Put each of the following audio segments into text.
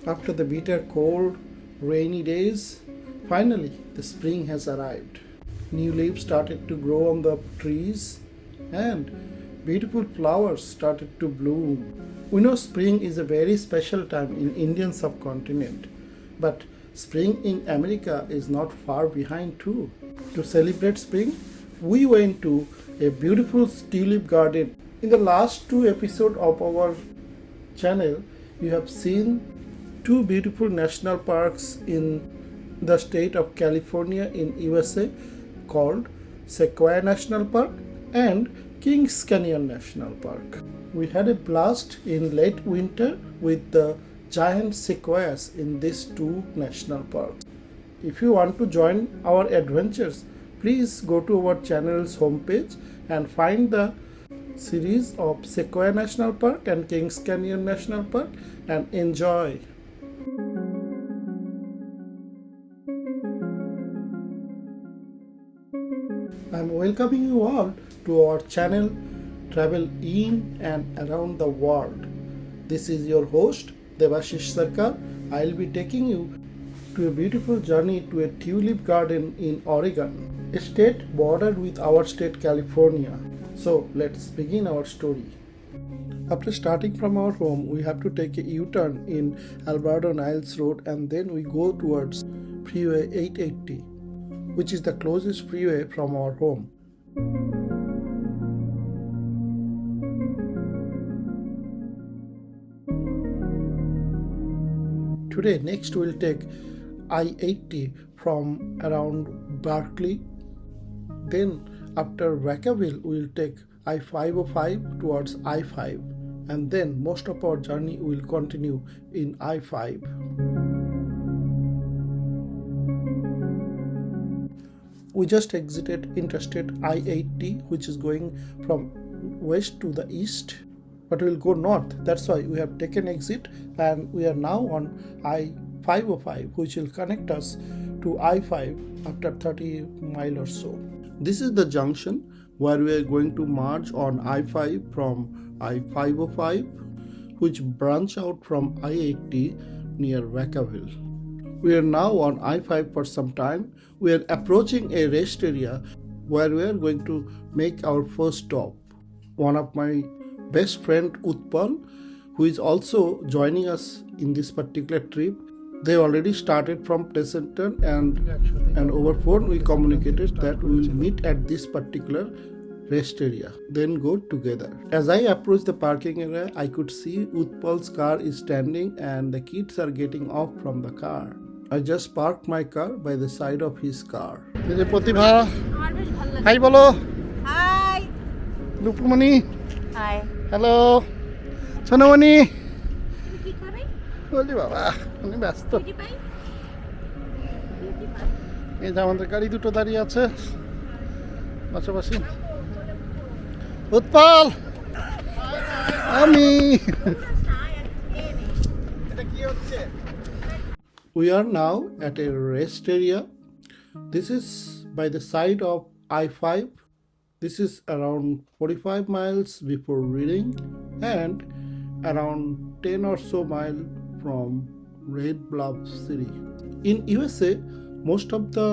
After the bitter cold, rainy days, finally the spring has arrived. New leaves started to grow on the trees and beautiful flowers started to bloom. We know spring is a very special time in Indian subcontinent, but spring in America is not far behind too. To celebrate spring, we went to a beautiful tulip garden. In the last two episodes of our channel, you have seen two beautiful national parks in the state of California in USA called Sequoia National Park and Kings Canyon National Park. We had a blast in late winter with the giant sequoias in these two national parks. If you want to join our adventures, please go to our channel's homepage and find the series of Sequoia National Park and Kings Canyon National Park and enjoy. I'm welcoming you all to our channel Travel in and Around the World. This is your host Devashish Sarkar. I'll be taking you to a beautiful journey to a tulip garden in Oregon, a state bordered with our state California. So let's begin our story. After starting from our home, we have to take a U-turn in Alvarado Niles Road and then we go towards Freeway 880, which is the closest freeway from our home. Today, next we'll take I-80 from around Berkeley. Then after Vacaville, we'll take I-505 towards I-5. And then most of our journey will continue in I-5. We just exited Interstate I-80, which is going from west to the east, but we'll go north. That's why we have taken exit and we are now on I-505, which will connect us to I-5 after 30 miles or so. This is the junction where we are going to merge on I-5 from I-505, which branch out from I-80 near Vacaville. We are now on I-5 for some time. We are approaching a rest area where we are going to make our first stop. One of my best friend Utpal, who is also joining us in this particular trip, they already started from Pleasanton and over phone we communicated that we will meet at this particular rest area, then go together. As I approached the parking area, I could see Utpal's car is standing and the kids are getting off from the car. I just parked my car by the side of his car. Pratibha, hi bolo. Hi. Lupumani. Hi. Hello. Sonamani. কি খাবে? বলি বাবা, আমি ব্যস্ত। কি পাই? এই যে আমাদের গাড়ি দুটো দাঁড়িয়ে আছে পাশাপাশি। উৎপল, আমি। We are now at a rest area. This is by the side of I-5. This is around 45 miles before Reading and around 10 or so miles from Red Bluff City. In USA, most of the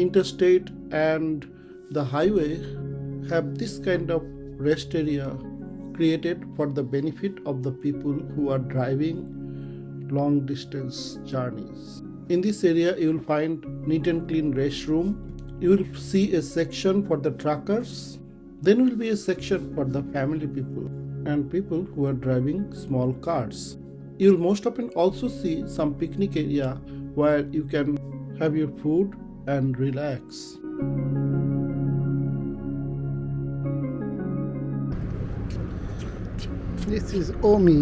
interstate and the highway have this kind of rest area created for the benefit of the people who are driving long distance journeys. In this area, you will find neat and clean restroom. You will see a section for the truckers. Then will be a section for the family people and people who are driving small cars. You will most often also see some picnic area where you can have your food and relax. This is Omi.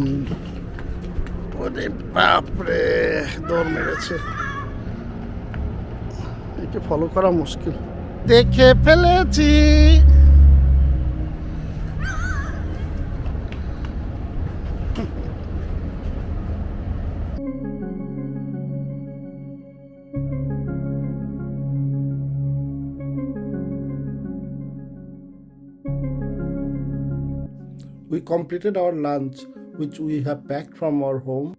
ওরে বাপরে দৌড় মেরেছে, একে follow করা মুশকিল। দেখে ফেলেছি। We completed our lunch, which we have packed from our home.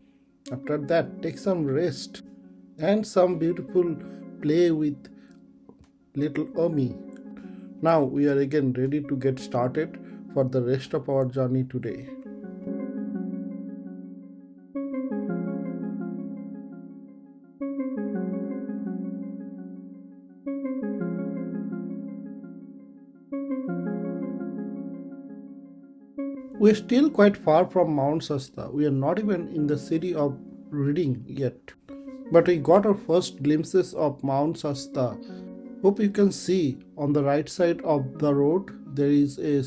After that, take some rest and some beautiful play with little Omi. Now we are again ready to get started for the rest of our journey today. We are still quite far from Mount Shasta. We are not even in the city of Reading yet. But we got our first glimpses of Mount Shasta. Hope you can see on the right side of the road there is a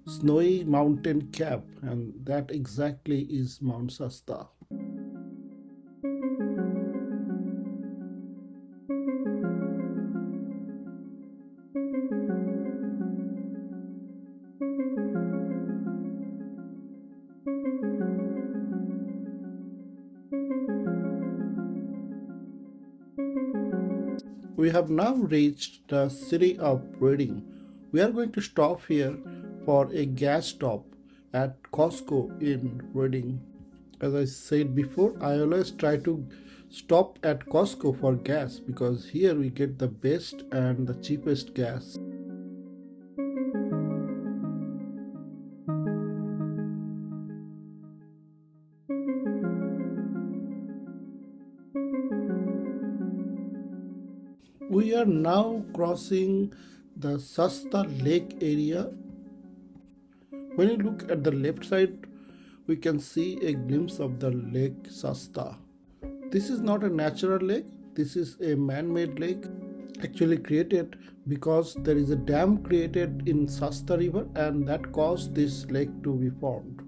snowy mountain cap, and that exactly is Mount Shasta. We have now reached the city of Reading. We are going to stop here for a gas stop at Costco in Reading. As I said before, I always try to stop at Costco for gas because here we get the best and the cheapest gas. We are now crossing the Shasta Lake area. When you look at the left side, we can see a glimpse of the Lake Shasta. This is not a natural lake, this is a man-made lake actually created because there is a dam created in Shasta River and that caused this lake to be formed.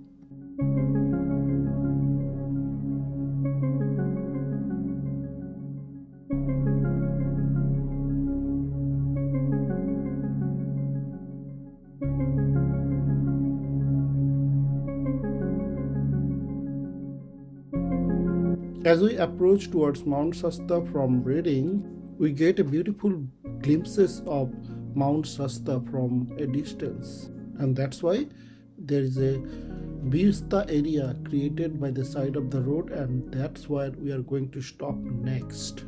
As we approach towards Mount Shasta from Reading, we get a beautiful glimpses of Mount Shasta from a distance, and that's why there is a vista area created by the side of the road, and that's where we are going to stop next.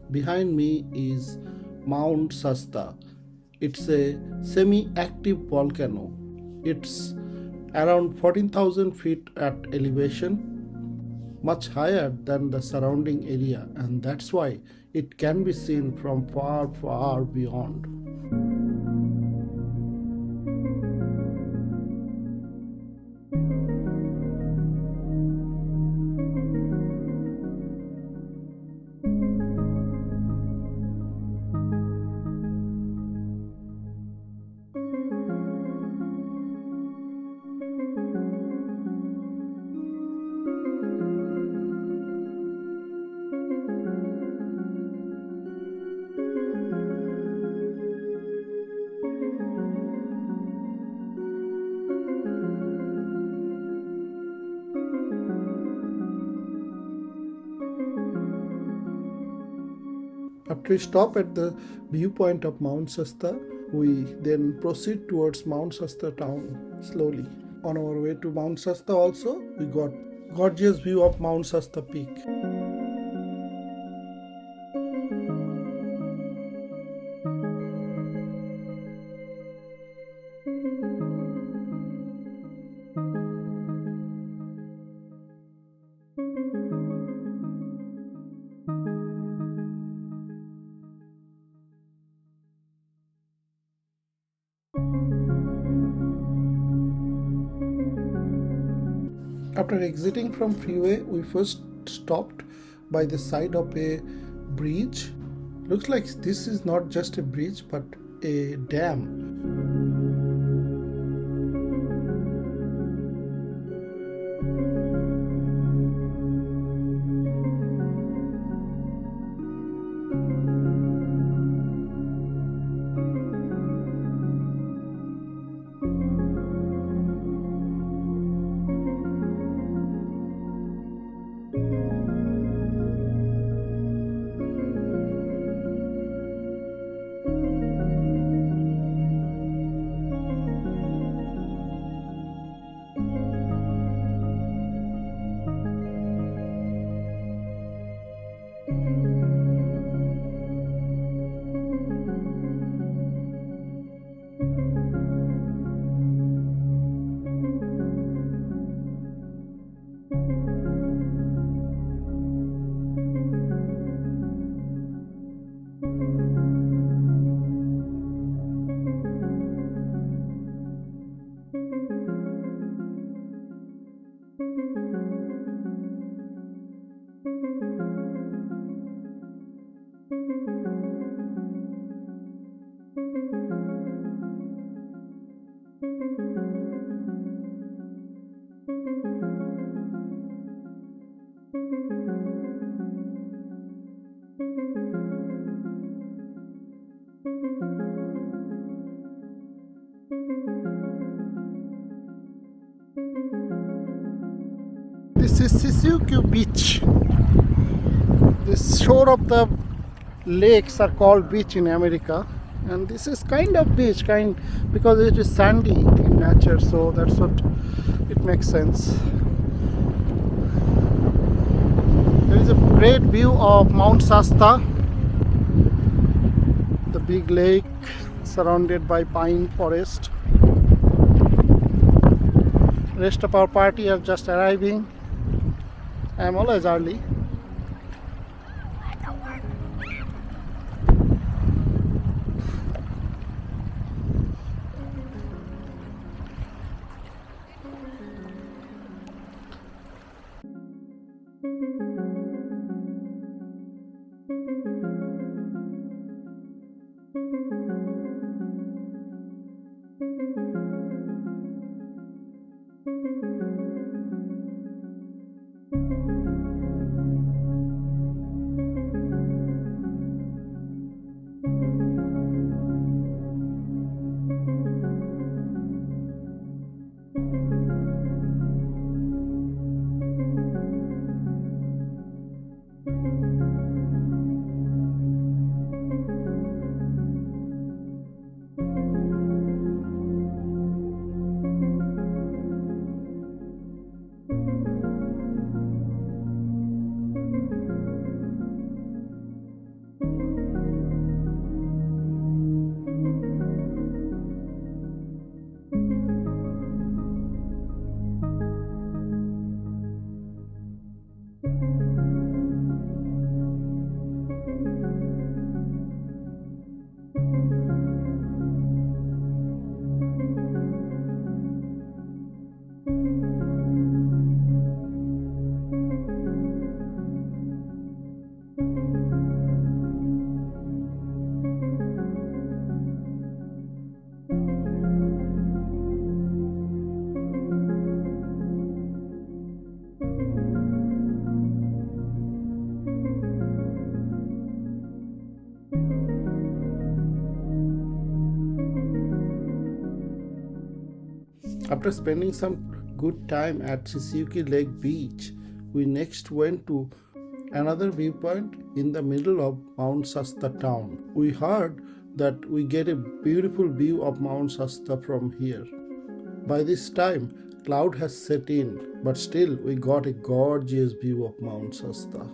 Behind me is Mount Shasta. It's a semi-active volcano. It's around 14,000 feet at elevation, much higher than the surrounding area, and that's why it can be seen from far, far beyond. After we stop at the viewpoint of Mount Shasta, we then proceed towards Mount Shasta town slowly. On our way to Mount Shasta also, we got gorgeous view of Mount Shasta peak. After exiting from freeway, we first stopped by the side of a bridge. Looks like this is not just a bridge but a dam. This is Siskiyou Beach. This shore of the lakes are called beach in America, and this is kind of beach, because it is sandy in nature, so that's what it makes sense. There is a great view of Mount Shasta, the big lake surrounded by pine forest. Rest of our party are just arriving. I am always early. After spending some good time at Siskiyou Lake Beach, we next went to another viewpoint in the middle of Mount Shasta town. We heard that we get a beautiful view of Mount Shasta from here. By this time, cloud has set in, but still we got a gorgeous view of Mount Shasta.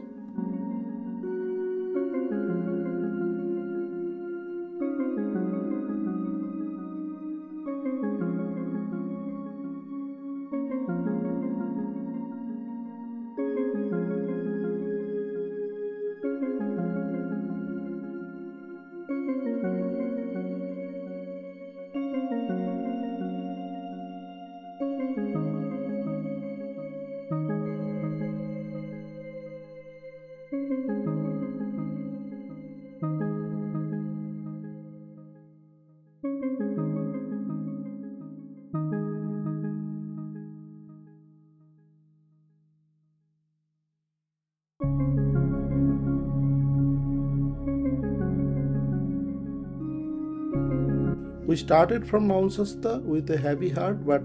We started from Mount Shasta with a heavy heart, but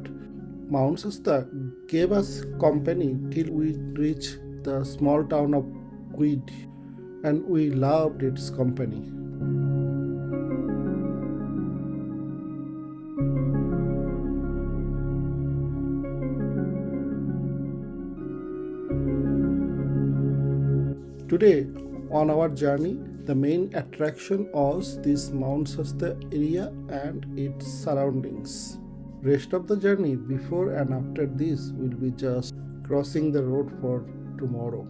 Mount Shasta gave us company till we reached the small town of Weed, and we loved its company. Today, on our journey, the main attraction was this Mount Shasta area and its surroundings. Rest of the journey before and after this will be just crossing the road for tomorrow.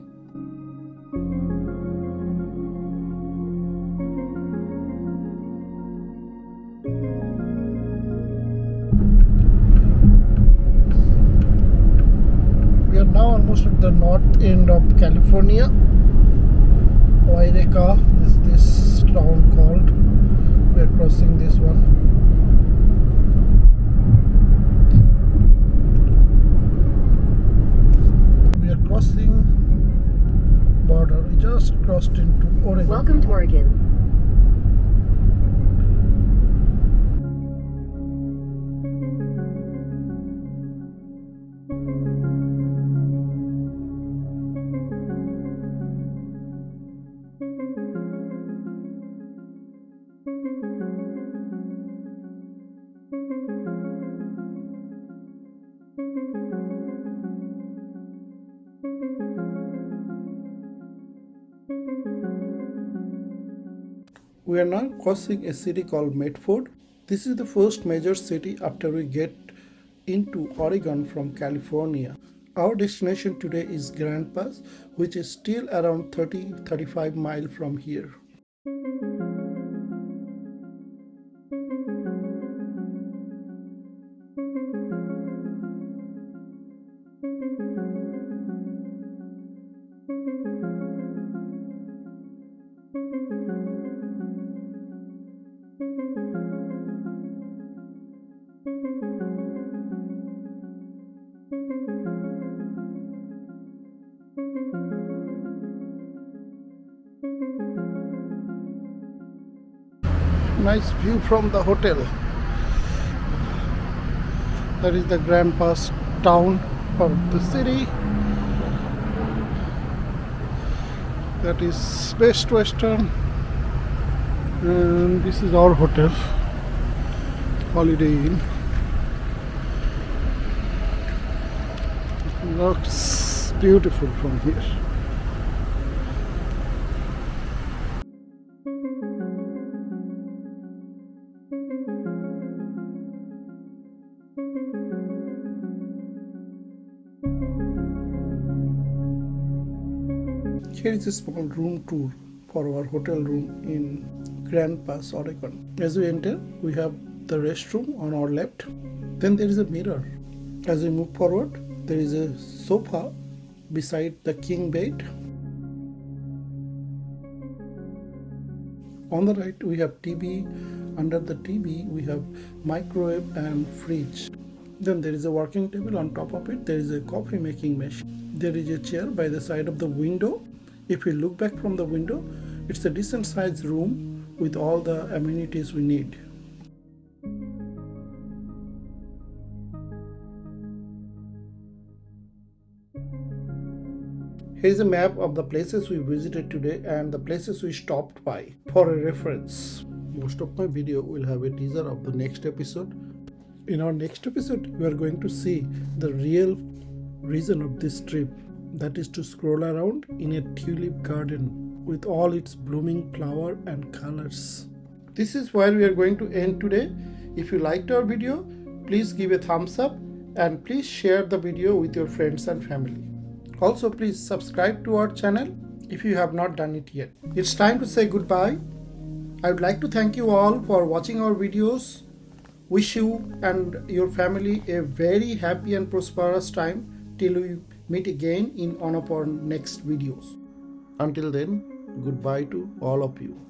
We are now almost at the north end of California. Waireka is this town called. We are crossing this one. We are crossing border. We just crossed into Oregon. Welcome to Oregon. We are now crossing a city called Medford. This is the first major city after we get into Oregon from California. Our destination today is Grand Pass, which is still around 30-35 miles from here. Nice view from the hotel. That is the Grand Pass town of the city. That is Best Western, and this is our hotel, Holiday Inn. It looks beautiful from here. Here is a small room tour for our hotel room in Grand Pass, Oregon. As we enter, we have the restroom on our left. Then there is a mirror. As we move forward, there is a sofa beside the king bed. On the right, we have TV. Under the TV, we have microwave and fridge. Then there is a working table. On top of it, there is a coffee making machine. There is a chair by the side of the window. If we look back from the window, it's a decent sized room with all the amenities we need. Here's a map of the places we visited today and the places we stopped by for a reference. Most of my video will have a teaser of the next episode. In our next episode, we are going to see the real reason of this trip. That is to stroll around in a tulip garden with all its blooming flower and colors. This is where we are going to end today. If you liked our video, please give a thumbs up and please share the video with your friends and family. Also, please subscribe to our channel if you have not done it yet. It's time to say goodbye. I would like to thank you all for watching our videos. Wish you and your family a very happy and prosperous time till we meet again in one of our next videos. Until then, goodbye to all of you.